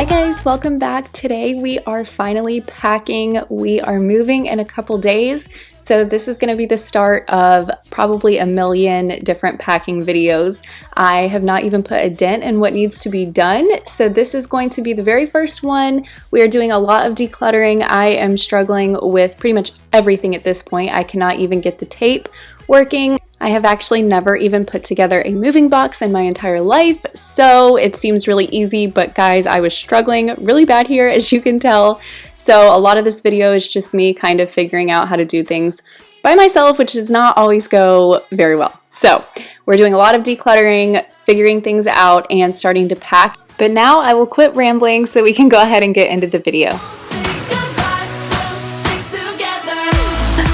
guys, welcome back. Today we are finally packing. We are moving in a couple days, so this is going to be the start of probably a million different packing videos. I have not even put a dent in what needs to be done, so this is going to be the very first one. We are doing a lot of decluttering. I am struggling with pretty much everything at this point. I cannot even get the tape working. I have actually never even put together a moving box in my entire life, so it seems really easy, but guys, I was struggling really bad here, as you can tell. So a lot of this video is just me kind of figuring out how to do things by myself, which does not always go very well. So we're doing a lot of decluttering, figuring things out, and starting to pack. But now I will quit rambling so we can go ahead and get into the video.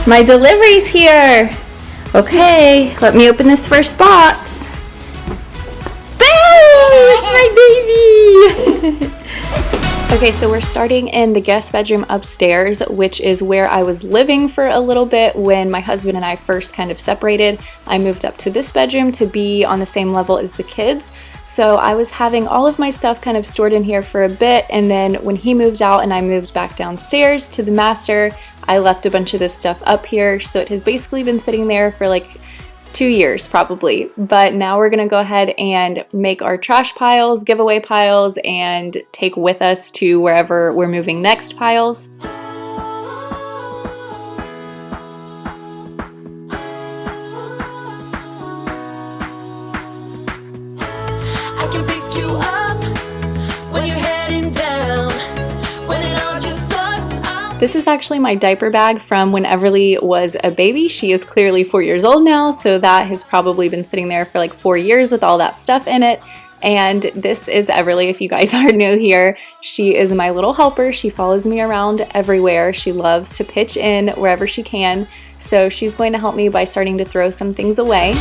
My delivery's here. Okay, let me open this first box. Boo! My baby! Okay, so we're starting in the guest bedroom upstairs, which is where I was living for a little bit when my husband and I first kind of separated. I moved up to this bedroom to be on the same level as the kids. So I was having all of my stuff kind of stored in here for a bit, and then when he moved out and I moved back downstairs to the master, I left a bunch of this stuff up here. So it has basically been sitting there for like 2 years probably. But now we're gonna go ahead and make our trash piles, giveaway piles, and take with us to wherever we're moving next piles. This is actually my diaper bag from when Everly was a baby. She is clearly 4 years old now, so that has probably been sitting there for like 4 years with all that stuff in it. And this is Everly, if you guys are new here. She is my little helper. She follows me around everywhere. She loves to pitch in wherever she can. So she's going to help me by starting to throw some things away.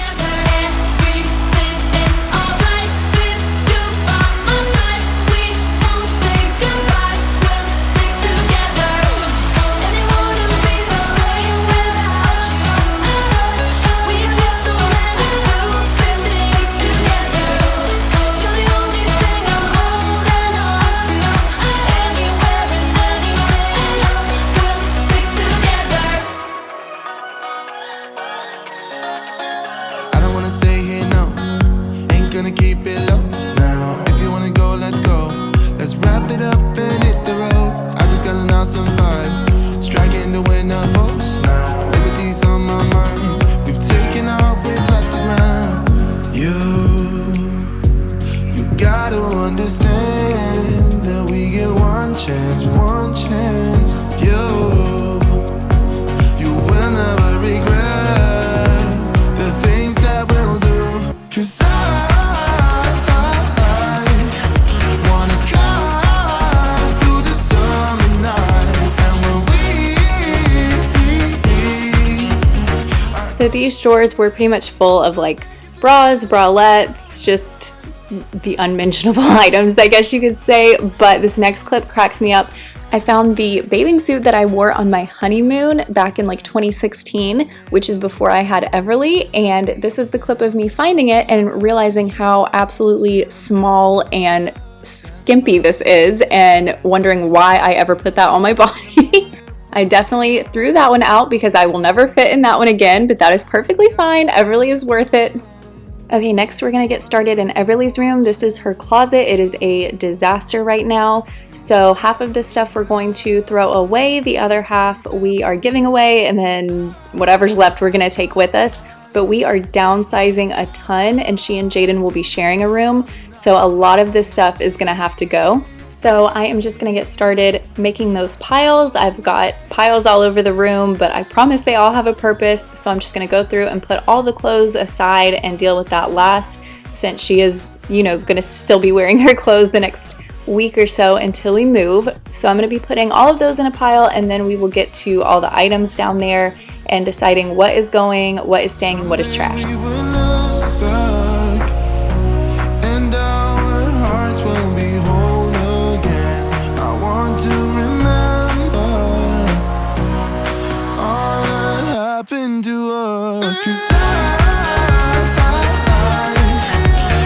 So these drawers were pretty much full of like bras, bralettes, just the unmentionable items, I guess you could say. But this next clip cracks me up. I found the bathing suit that I wore on my honeymoon back in like 2016, which is before I had Everly, and this is the clip of me finding it and realizing how absolutely small and skimpy this is and wondering why I ever put that on my body. I definitely threw that one out because I will never fit in that one again, but that is perfectly fine. Everly is worth it. Okay, next we're gonna get started in Everly's room. This is her closet. It is a disaster right now. So half of this stuff we're going to throw away, the other half we are giving away, and then whatever's left we're gonna take with us. But we are downsizing a ton, and she and Jaden will be sharing a room. So a lot of this stuff is gonna have to go. So I am just gonna get started making those piles. I've got piles all over the room, but I promise they all have a purpose. So I'm just gonna go through and put all the clothes aside and deal with that last, since she is, you know, gonna still be wearing her clothes the next week or so until we move. So I'm gonna be putting all of those in a pile, and then we will get to all the items down there and deciding what is going, what is staying, and what is trash.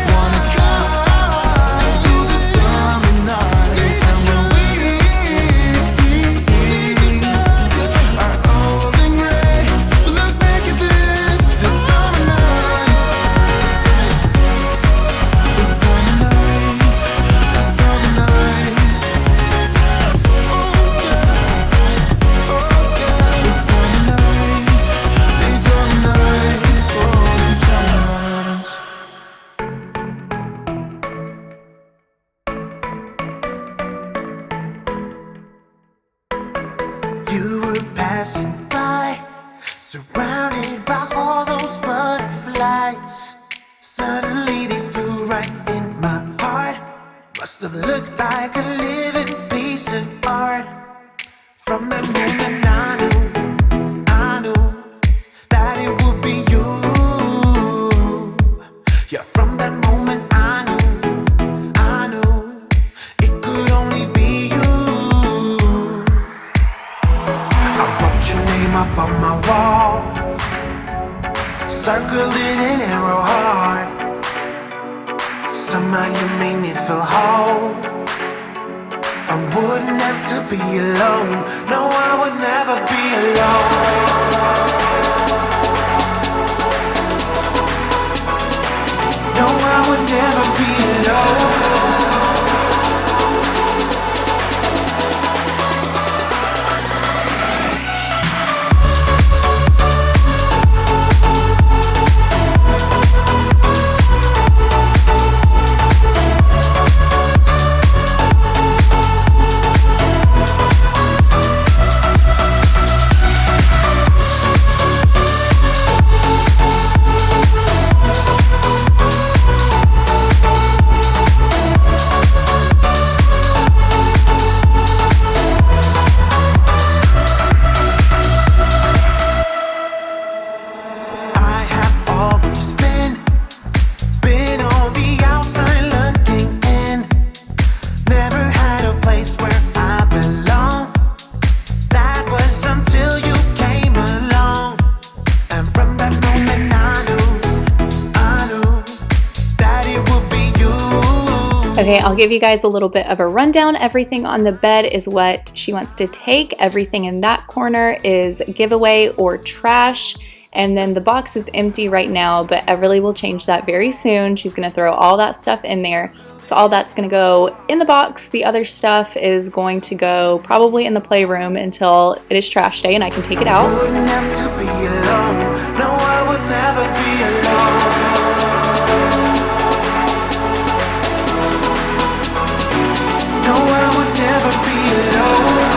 Wanna drive through the summer night. Surrounded by all those butterflies, suddenly they flew right in my heart. Must have looked like a living piece of art. From that moment I knew that it would be you. Yeah, from that moment I knew it could only be you. I wrote your name up on my wall, circled in an arrow heart. Somehow you made me feel whole. I wouldn't have to be alone. No, I would never be alone. No, I would never be alone. Okay, I'll give you guys a little bit of a rundown. Everything on the bed is what she wants to take. Everything in that corner is giveaway or trash. And then the box is empty right now, but Everly will change that very soon. She's gonna throw all that stuff in there. So all that's gonna go in the box. The other stuff is going to go probably in the playroom until it is trash day and I can take it out. I wouldn't have to be alone. No, I would never be alone. No, I would never be alone.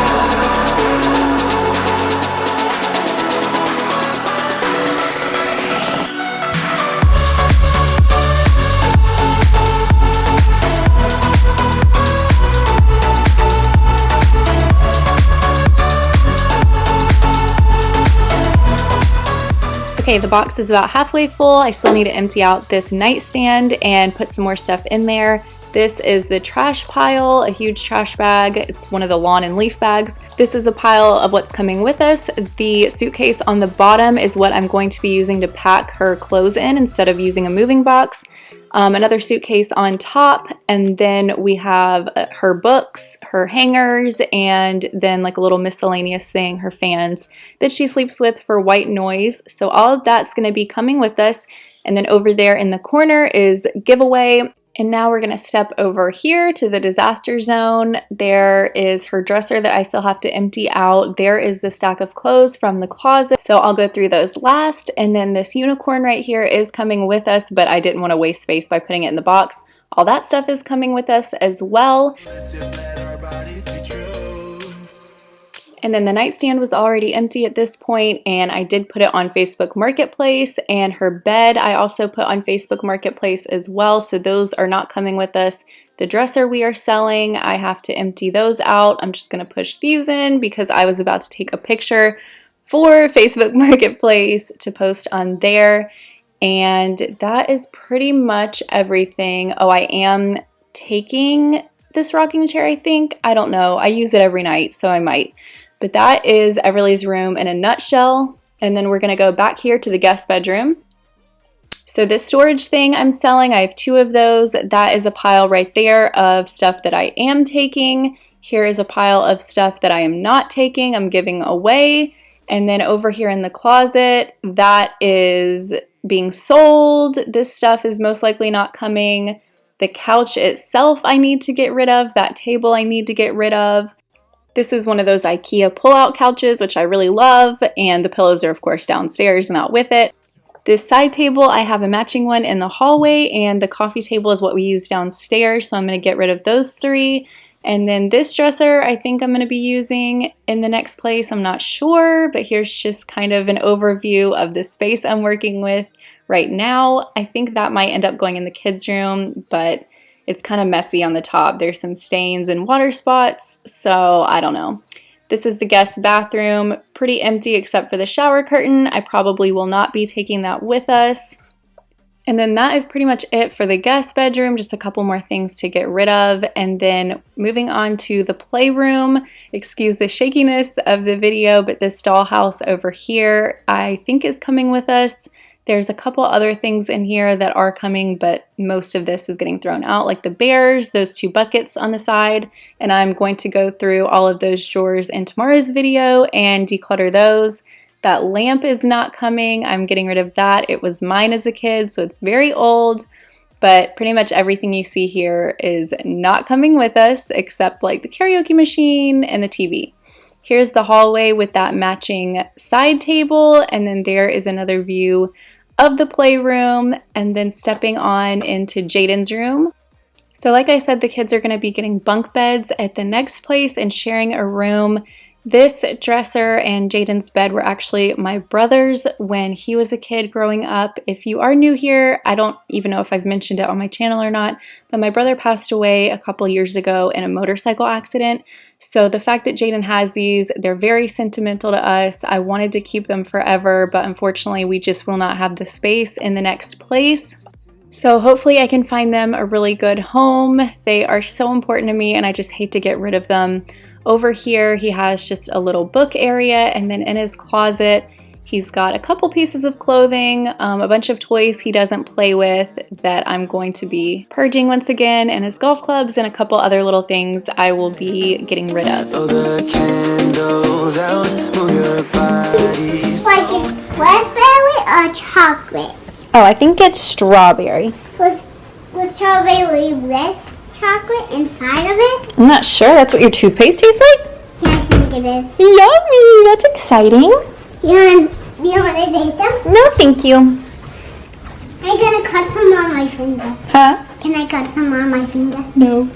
Okay, the box is about halfway full. I still need to empty out this nightstand and put some more stuff in there. This is the trash pile, a huge trash bag. It's one of the lawn and leaf bags. This is a pile of what's coming with us. The suitcase on the bottom is what I'm going to be using to pack her clothes in instead of using a moving box. Another suitcase on top, and then we have her books, her hangers, and then like a little miscellaneous thing, her fans that she sleeps with for white noise. So all of that's going to be coming with us. And then over there in the corner is giveaway. And now we're going to step over here to the disaster zone. There is her dresser that I still have to empty out. There is the stack of clothes from the closet. So I'll go through those last. And then this unicorn right here is coming with us, but I didn't want to waste space by putting it in the box. All that stuff is coming with us as well. And then the nightstand was already empty at this point, and I did put it on Facebook Marketplace, and her bed I also put on Facebook Marketplace as well, so those are not coming with us. The dresser we are selling, I have to empty those out. I'm just going to push these in because I was about to take a picture for Facebook Marketplace to post on there, and that is pretty much everything. Oh, I am taking this rocking chair, I think. I don't know. I use it every night, so I might. But that is Everly's room in a nutshell. And then we're going to go back here to the guest bedroom. So this storage thing I'm selling, I have 2 of those. That is a pile right there of stuff that I am taking. Here is a pile of stuff that I am not taking, I'm giving away. And then over here in the closet, that is being sold. This stuff is most likely not coming. The couch itself I need to get rid of. That table I need to get rid of. This is one of those IKEA pull-out couches, which I really love, and the pillows are of course downstairs, not with it. This side table, I have a matching one in the hallway, and the coffee table is what we use downstairs, so I'm going to get rid of those 3. And then this dresser I think I'm going to be using in the next place. I'm not sure, but here's just kind of an overview of the space I'm working with right now. I think that might end up going in the kids' room, but it's kind of messy on the top. There's some stains and water spots, so I don't know. This is the guest bathroom, pretty empty except for the shower curtain. I probably will not be taking that with us. And then that is pretty much it for the guest bedroom, just a couple more things to get rid of. And then moving on to the playroom, excuse the shakiness of the video, but this dollhouse over here I think is coming with us. There's a couple other things in here that are coming, but most of this is getting thrown out, like the bears, those 2 buckets on the side. And I'm going to go through all of those drawers in tomorrow's video and declutter those. That lamp is not coming. I'm getting rid of that. It was mine as a kid, so it's very old. But pretty much everything you see here is not coming with us, except like the karaoke machine and the TV. Here's the hallway with that matching side table, and then there is another view of the playroom, and then stepping on into Jaden's room. So like I said, the kids are going to be getting bunk beds at the next place and sharing a room. This dresser and Jaden's bed were actually my brother's when he was a kid growing up. If you are new here, I don't even know if I've mentioned it on my channel or not, but my brother passed away a couple years ago in a motorcycle accident. So the fact that Jaden has these, they're very sentimental to us. I wanted to keep them forever, but unfortunately we just will not have the space in the next place. So hopefully I can find them a really good home. They are so important to me and I just hate to get rid of them. Over here, he has just a little book area, and then in his closet, he's got a couple pieces of clothing, a bunch of toys he doesn't play with that I'm going to be purging once again, and his golf clubs and a couple other little things I will be getting rid of. Blow the candles out, move your bodies. Like it's raspberry or chocolate? Oh, I think it's strawberry. With strawberry with chocolate inside of it? I'm not sure. That's what your toothpaste tastes like? Yeah, I think it is. Yummy! That's exciting. You want to taste them? No, thank you. I'm going to cut some on my finger. Huh? Can I cut some on my finger? No.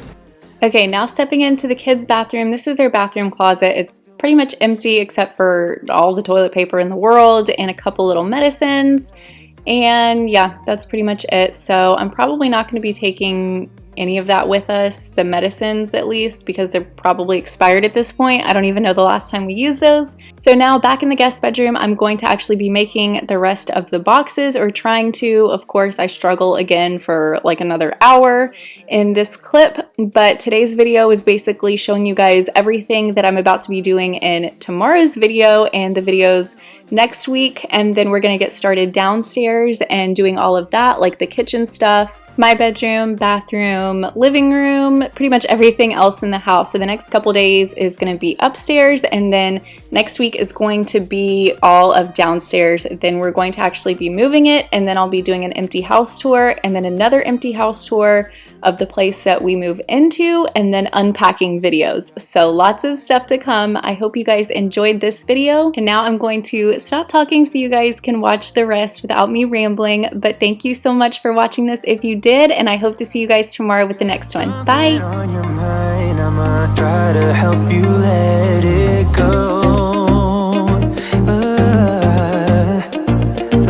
Okay, now stepping into the kids' bathroom. This is their bathroom closet. It's pretty much empty except for all the toilet paper in the world and a couple little medicines. And yeah, that's pretty much it. So I'm probably not going to be taking any of that with us, the medicines at least, because they're probably expired at this point. I don't even know the last time we used those. So now back in the guest bedroom, I'm going to actually be making the rest of the boxes, or trying to. Of course, I struggle again for like another hour in this clip, but today's video is basically showing you guys everything that I'm about to be doing in tomorrow's video and the videos next week, and then we're gonna get started downstairs and doing all of that, like the kitchen stuff, my bedroom, bathroom, living room, pretty much everything else in the house. So the next couple days is going to be upstairs, and then next week is going to be all of downstairs. Then we're going to actually be moving it, and then I'll be doing an empty house tour, and then another empty house tour of the place that we move into, and then unpacking videos. So lots of stuff to come. I hope you guys enjoyed this video, and now I'm going to stop talking so you guys can watch the rest without me rambling. But thank you so much for watching this if you did, and I hope to see you guys tomorrow with the next one. Bye! On your mind, I'ma try to help you let it go.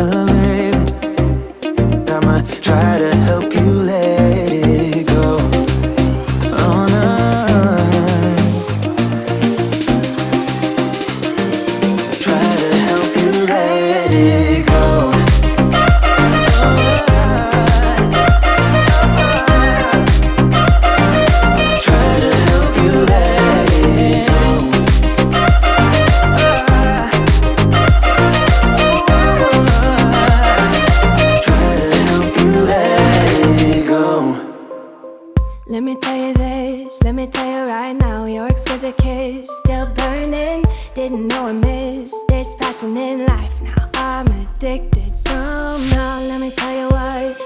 Baby, I'ma try to help you let it go. Oh no, try to help you let it go. Let me tell you this, let me tell you right now, your exquisite kiss still burning. Didn't know I missed this passion in life. Now I'm addicted somehow. Let me tell you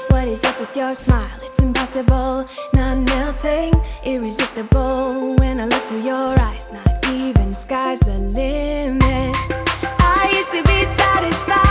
what is up with your smile? It's impossible, not melting, irresistible. When I look through your eyes, not even sky's the limit. I used to be satisfied.